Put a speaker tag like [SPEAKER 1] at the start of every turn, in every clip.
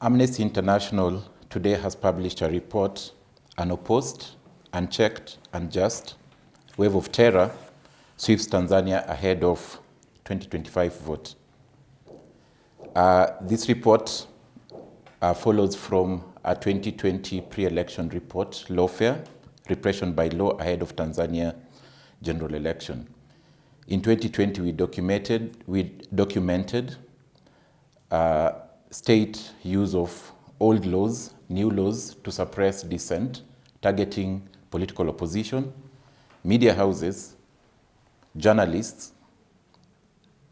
[SPEAKER 1] Amnesty International today has published a report, Unopposed, Unchecked, Unjust, Wave of Terror Sweeps Tanzania Ahead of 2025 Vote. This report follows from a 2020 pre-election report, Lawfare, Repression by Law Ahead of Tanzania General Election. In 2020, we documented state use of old laws, new laws to suppress dissent, targeting political opposition, media houses, journalists,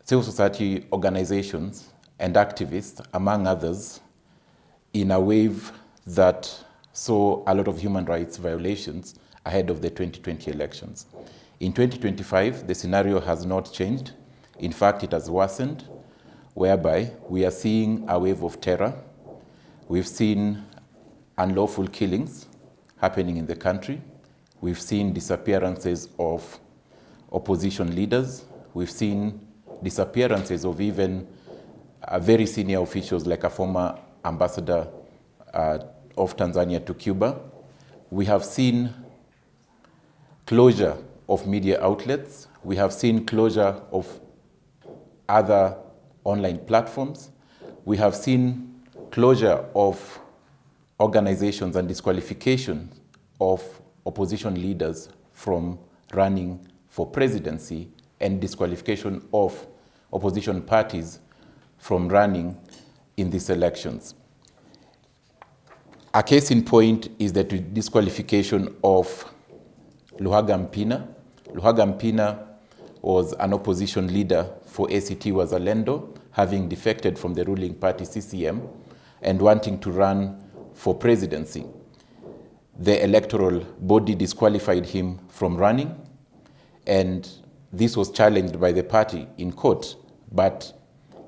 [SPEAKER 1] civil society organizations, and activists, among others, in a wave that saw a lot of human rights violations ahead of the 2020 elections. In 2025, the scenario has not changed. In fact, it has worsened, whereby we are seeing a wave of terror. We've seen unlawful killings happening in the country. We've seen disappearances of opposition leaders. We've seen disappearances of even very senior officials like a former ambassador of Tanzania to Cuba. We have seen closure of media outlets. We have seen closure of other online platforms. We have seen closure of organizations and disqualification of opposition leaders from running for presidency and disqualification of opposition parties from running in these elections. A case in point is the disqualification of Luhaga Mpina. Luhaga Mpina was an opposition leader for ACT Wazalendo, having defected from the ruling party CCM and wanting to run for presidency. The electoral body disqualified him from running, and this was challenged by the party in court. But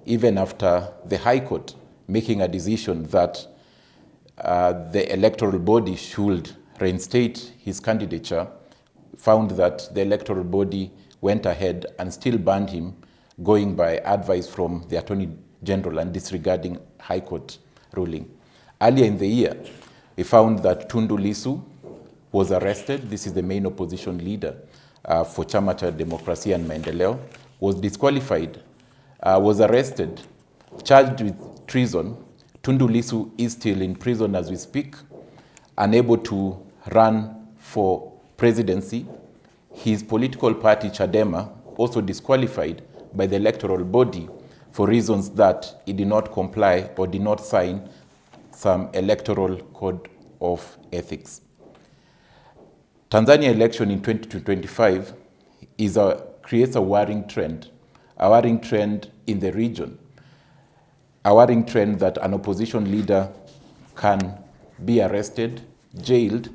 [SPEAKER 1] even after the High Court making a decision that the electoral body should reinstate his candidature, found that the electoral body went ahead and still banned him, going by advice from the Attorney General and disregarding High Court ruling. Earlier in the year, we found that Tundu Lissu was arrested. This is the main opposition leader for Chama cha Demokrasia and Maendeleo, was disqualified, was arrested, charged with treason. Tundu Lissu is still in prison as we speak, unable to run for presidency. His political party, Chadema, also disqualified by the electoral body for reasons that it did not comply or did not sign some electoral code of ethics. Tanzania election in 2025 creates a worrying trend in the region, a worrying trend that an opposition leader can be arrested, jailed,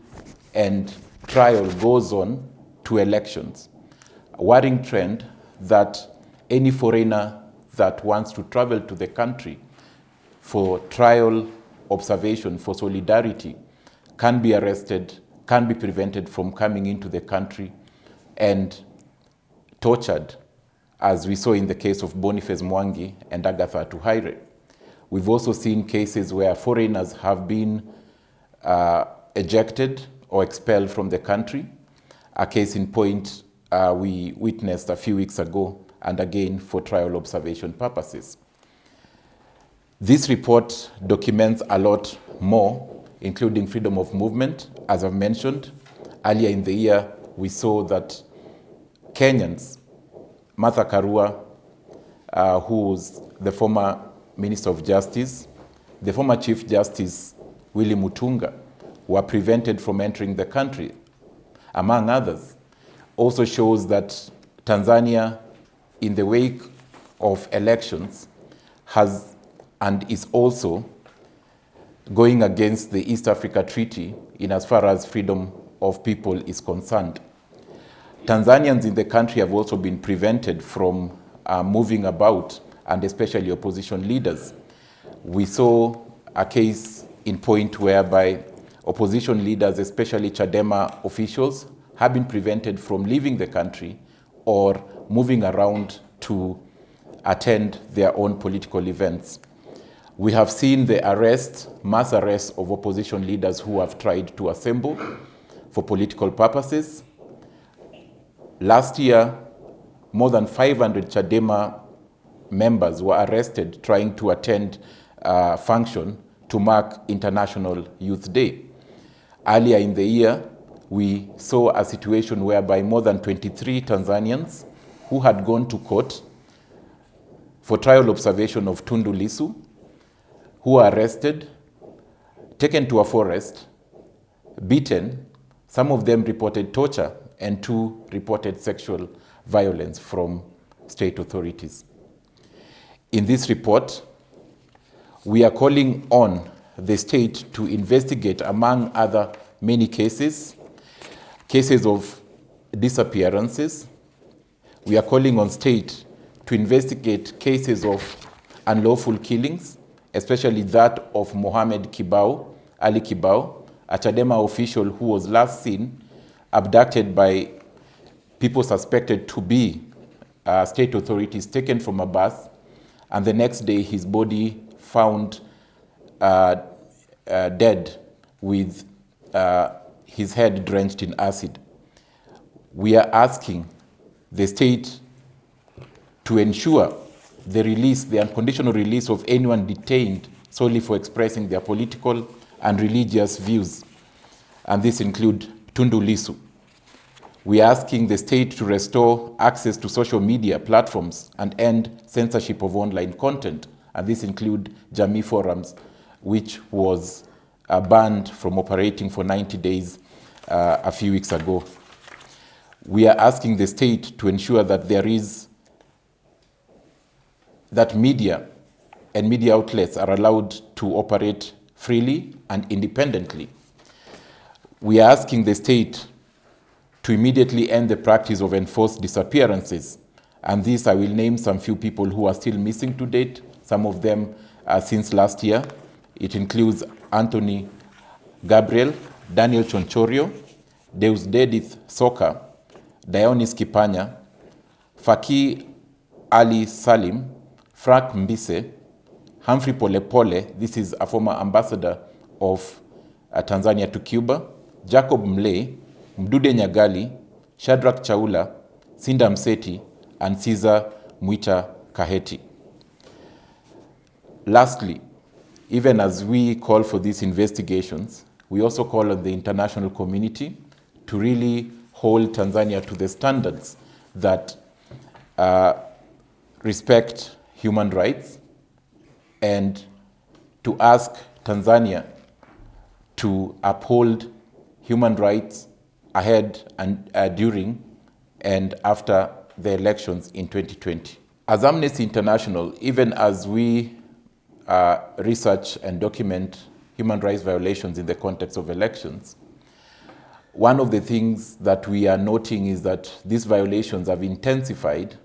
[SPEAKER 1] and trial goes on to elections. A worrying trend that any foreigner that wants to travel to the country for trial observation, for solidarity, can be arrested, can be prevented from coming into the country and tortured, as we saw in the case of Boniface Mwangi and Agatha Atuhaire. We've also seen cases where foreigners have been ejected or expelled from the country. A case in point we witnessed a few weeks ago, and again for trial observation purposes. This report documents a lot more, including freedom of movement. As I've mentioned, earlier in the year, we saw that Kenyans, Martha Karua, who was the former Minister of Justice, the former Chief Justice, Willy Mutunga, were prevented from entering the country, among others. Also shows that Tanzania, in the wake of elections, has and is also going against the East Africa Treaty in as far as freedom of people is concerned. Tanzanians in the country have also been prevented from moving about, and especially opposition leaders. We saw a case in point whereby opposition leaders, especially Chadema officials, have been prevented from leaving the country or moving around to attend their own political events. We have seen the mass arrests of opposition leaders who have tried to assemble for political purposes. Last year, more than 500 Chadema members were arrested trying to attend a function to mark International Youth Day. Earlier in the year, we saw a situation whereby more than 23 Tanzanians who had gone to court for trial observation of Tundu Lissu, who were arrested, taken to a forest, beaten. Some of them reported torture, and 2 reported sexual violence from state authorities. In this report, we are calling on the state to investigate, among other many cases of disappearances. We are calling on state to investigate cases of unlawful killings, especially that of Mohamed Ali Kibao, a Chadema official who was last seen abducted by people suspected to be state authorities, taken from a bus, and the next day his body found dead with his head drenched in acid. We are asking the state to ensure the unconditional release of anyone detained solely for expressing their political and religious views, and this includes Tundu Lissu. We are asking the state to restore access to social media platforms and end censorship of online content, and this includes Jamii Forums, which was banned from operating for 90 days a few weeks ago. We are asking the state to ensure that that media and media outlets are allowed to operate freely and independently. We are asking the state to immediately end the practice of enforced disappearances. And this, I will name some few people who are still missing to date, some of them since last year. It includes Anthony Gabriel, Daniel Chonchorio, Deusdedith Soka, Dionis Kipanya, Faki Ali Salim, Frank Mbise, Humphrey Polepole, this is a former ambassador of Tanzania to Cuba, Jacob Mlay, Mdude Nyagali, Shadrack Chaula, Sinda Mseti, and Caesar Mwita Kaheti. Lastly, even as we call for these investigations, we also call on the international community to really hold Tanzania to the standards that respect human rights, and to ask Tanzania to uphold human rights ahead and during and after the elections in 2020. As Amnesty International, even as we research and document human rights violations in the context of elections, one of the things that we are noting is that these violations have intensified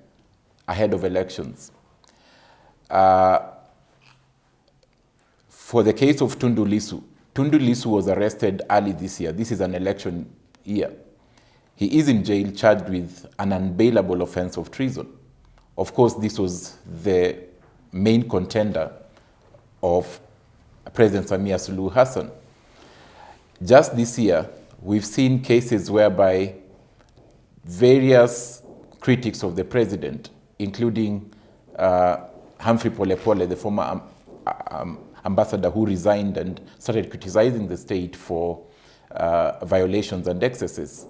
[SPEAKER 1] ahead of elections. For the case of Tundu Lissu was arrested early this year. This is an election year. He is in jail charged with an unbailable offense of treason. Of course, this was the main contender of President Samia Suluhu Hassan. Just this year, we've seen cases whereby various critics of the president, including Humphrey Polepole, the former ambassador who resigned and started criticizing the state for violations and excesses.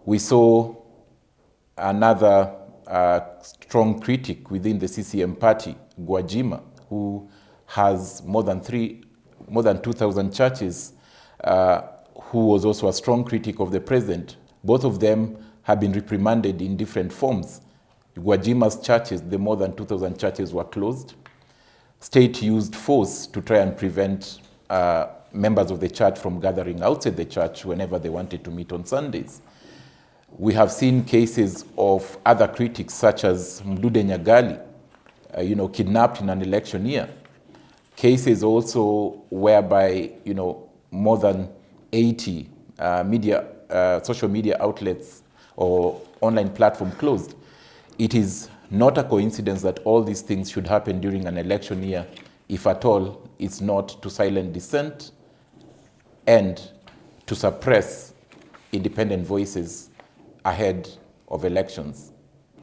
[SPEAKER 1] We saw another strong critic within the CCM party, Gwajima, who has more than 2,000 churches, who was also a strong critic of the president. Both of them have been reprimanded in different forms. Gwajima's churches, the more than 2,000 churches, were closed. State used force to try and prevent members of the church from gathering outside the church whenever they wanted to meet on Sundays. We have seen cases of other critics, such as Mdude Nyagali, kidnapped in an election year. Cases also whereby, more than 80 social media outlets or online platform closed. It is not a coincidence that all these things should happen during an election year if at all, is not to silence dissent and to suppress independent voices ahead of elections.